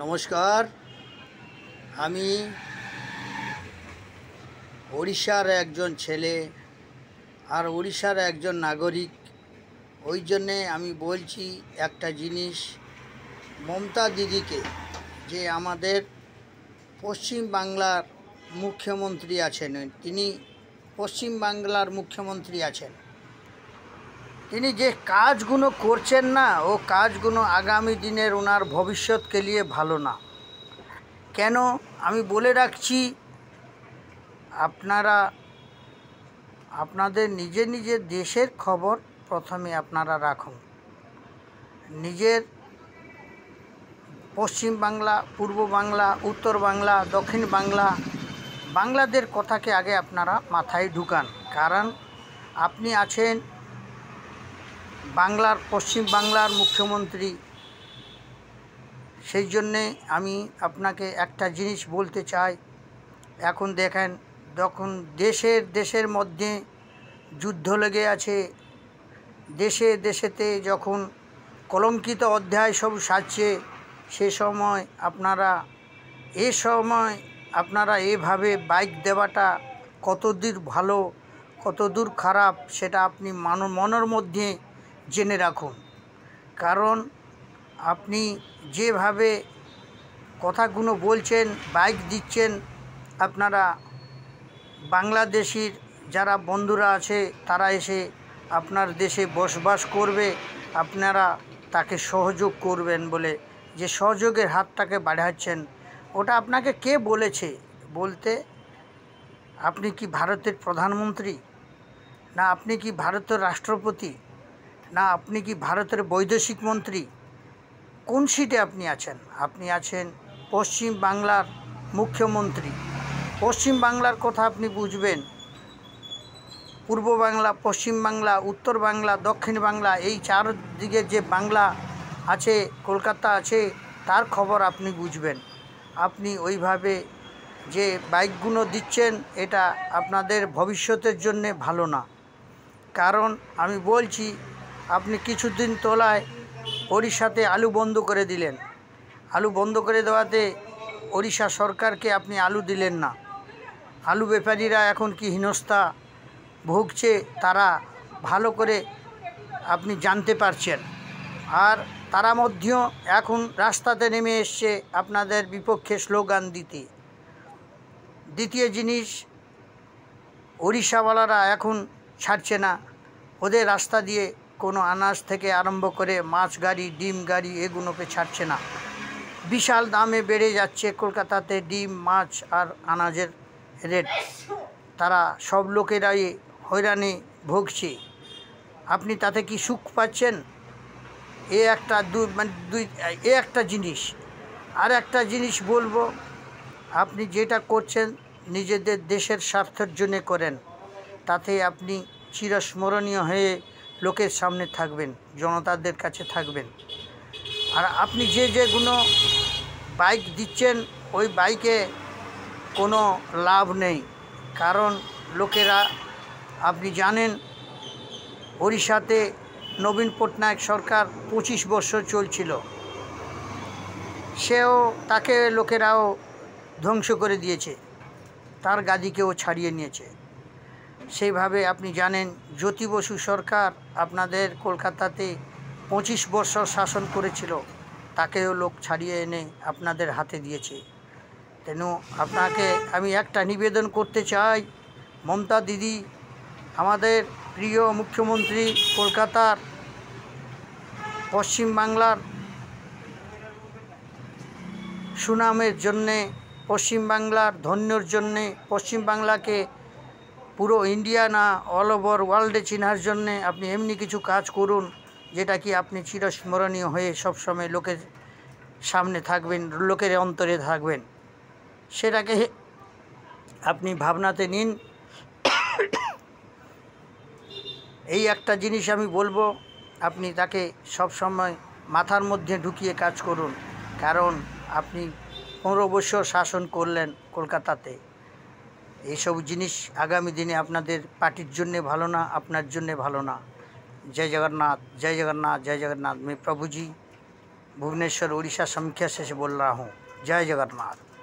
নমস্কার। আমি ওড়িশার একজন ছেলে আর ওড়িশার একজন নাগরিক। ওই জন্যে আমি বলছি একটা জিনিস, মমতা দিদিকে, যে আমাদের পশ্চিম বাংলার মুখ্যমন্ত্রী আছেন, তিনি পশ্চিম বাংলার মুখ্যমন্ত্রী আছেন, তিনি যে কাজগুলো করছেন না, ও কাজগুলো আগামী দিনের ওনার ভবিষ্যৎকে নিয়ে ভালো না। কেন আমি বলে রাখছি, আপনারা আপনাদের নিজের দেশের খবর প্রথমে আপনারা রাখুন। নিজের পশ্চিম বাংলা, পূর্ব বাংলা, উত্তর বাংলা, দক্ষিণ বাংলা, বাংলাদের কথাকে আগে আপনারা মাথায় ঢুকান। কারণ আপনি আছেন বাংলার, পশ্চিম বাংলার মুখ্যমন্ত্রী। সেই জন্যে আমি আপনাকে একটা জিনিস বলতে চাই। এখন দেখেন, যখন দেশের মধ্যে যুদ্ধ লেগে আছে, দেশেতে যখন কলঙ্কিত অধ্যায় সব সাজছে, সে সময় আপনারা এভাবে বাইক দেওয়াটা কতদূর ভালো, কতদূর খারাপ, সেটা আপনি মনের মধ্যে জেনে রাখুন। কারণ আপনি যেভাবে কথাগুলো বলছেন, বাইক দিচ্ছেন, আপনারা বাংলাদেশির যারা বন্ধুরা আছে তারা এসে আপনার দেশে বসবাস করবে, আপনারা তাকে সহযোগ করবেন বলে যে সহযোগের হাতটাকে বাড়াচ্ছেন, ওটা আপনাকে কে বলেছে বলতে? আপনি কি ভারতের প্রধানমন্ত্রী? না আপনি কি ভারতের রাষ্ট্রপতি? না আপনি কি ভারতের বৈদেশিক মন্ত্রী? কোন সিটে আপনি আছেন? আপনি আছেন পশ্চিম বাংলার মুখ্যমন্ত্রী। পশ্চিম বাংলার কথা আপনি বুঝবেন। পূর্ব বাংলা, পশ্চিম বাংলা, উত্তর বাংলা, দক্ষিণ বাংলা, এই চারদিকে যে বাংলা আছে, কলকাতা আছে, তার খবর আপনি বুঝবেন। আপনি ওইভাবে যে বাইকগুলো দিচ্ছেন, এটা আপনাদের ভবিষ্যতের জন্যে ভালো না। কারণ আমি বলছি, আপনি কিছুদিন তোলায় ওড়িশাতে আলু বন্ধ করে দিলেন। আলু বন্ধ করে দেওয়াতে ওড়িশা সরকারকে আপনি আলু দিলেন না। আলু ব্যাপারীরা এখন কি হেনস্থা ভুগছে, তারা ভালো করে আপনি জানতে পারছেন। আর তারা মধ্যেও এখন রাস্তাতে নেমে এসছে আপনাদের বিপক্ষে স্লোগান দিতে। দ্বিতীয় জিনিস, ওড়িশাওয়ালারা এখন ছাড়ছে না, ওদের রাস্তা দিয়ে কোনো আনাজ থেকে আরম্ভ করে মাছ গাড়ি, ডিম গাড়ি, এগুলোকে ছাড়ছে না। বিশাল দামে বেড়ে যাচ্ছে কলকাতাতে ডিম, মাছ আর আনাজের রেট। তারা সব লোকেরাই হয়রানি ভুগছে। আপনি তাতে কি সুখ পাচ্ছেন? এ একটা জিনিস। আর একটা জিনিস বলবো, আপনি যেটা করছেন নিজেদের দেশের স্বার্থের জন্যে করেন, তাতে আপনি চিরস্মরণীয় হয়ে লোকের সামনে থাকবেন, জনতাদের কাছে থাকবেন। আর আপনি যেগুলো বাইক দিচ্ছেন, ওই বাইকে কোনো লাভ নেই। কারণ লোকেরা, আপনি জানেন, ওড়িশাতে নবীন পটনায়ক সরকার 25 বছর চলছিল, তাকে লোকেরাও ধ্বংস করে দিয়েছে, তার গাদিকেও ছাড়িয়ে নিয়েছে। সেইভাবে আপনি জানেন, জ্যোতি বসু সরকার আপনাদের কলকাতাতে 25 বছর শাসন করেছিল, তাকেও লোক ছাড়িয়ে এনে আপনাদের হাতে দিয়েছে। তেন আপনাকে আমি একটা নিবেদন করতে চাই, মমতা দিদি, আমাদের প্রিয় মুখ্যমন্ত্রী, কলকাতার, পশ্চিম বাংলার সুনামের জন্যে, পশ্চিম বাংলার ধন্যর জন্যে, পশ্চিম বাংলাকে পুরো ইন্ডিয়া না অল ওভার ওয়ার্ল্ডে চেনার জন্যে আপনি এমনি কিছু কাজ করুন, যেটা কি আপনি চিরস্মরণীয় হয়ে সবসময় লোকের সামনে থাকবেন, লোকের অন্তরে থাকবেন। সেটাকে আপনি ভাবনাতে নিন। এই একটা জিনিস আমি বলবো, আপনি তাকে সবসময় মাথার মধ্যে ঢুকিয়ে কাজ করুন। কারণ আপনি 15 বছর শাসন করলেন কলকাতাতে। এইসব জিনিস আগামী দিনে আপনাদের পার্টির জন্যে ভালো না, আপনার জন্যে ভালো না। জয় জগন্নাথ, জয় জগন্নাথ, জয় জগন্নাথ। मैं प्रभु जी भुवनेश्वर उड़ीसा समीक्षा से बोल रहा हूँ। जय जगन्नाथ।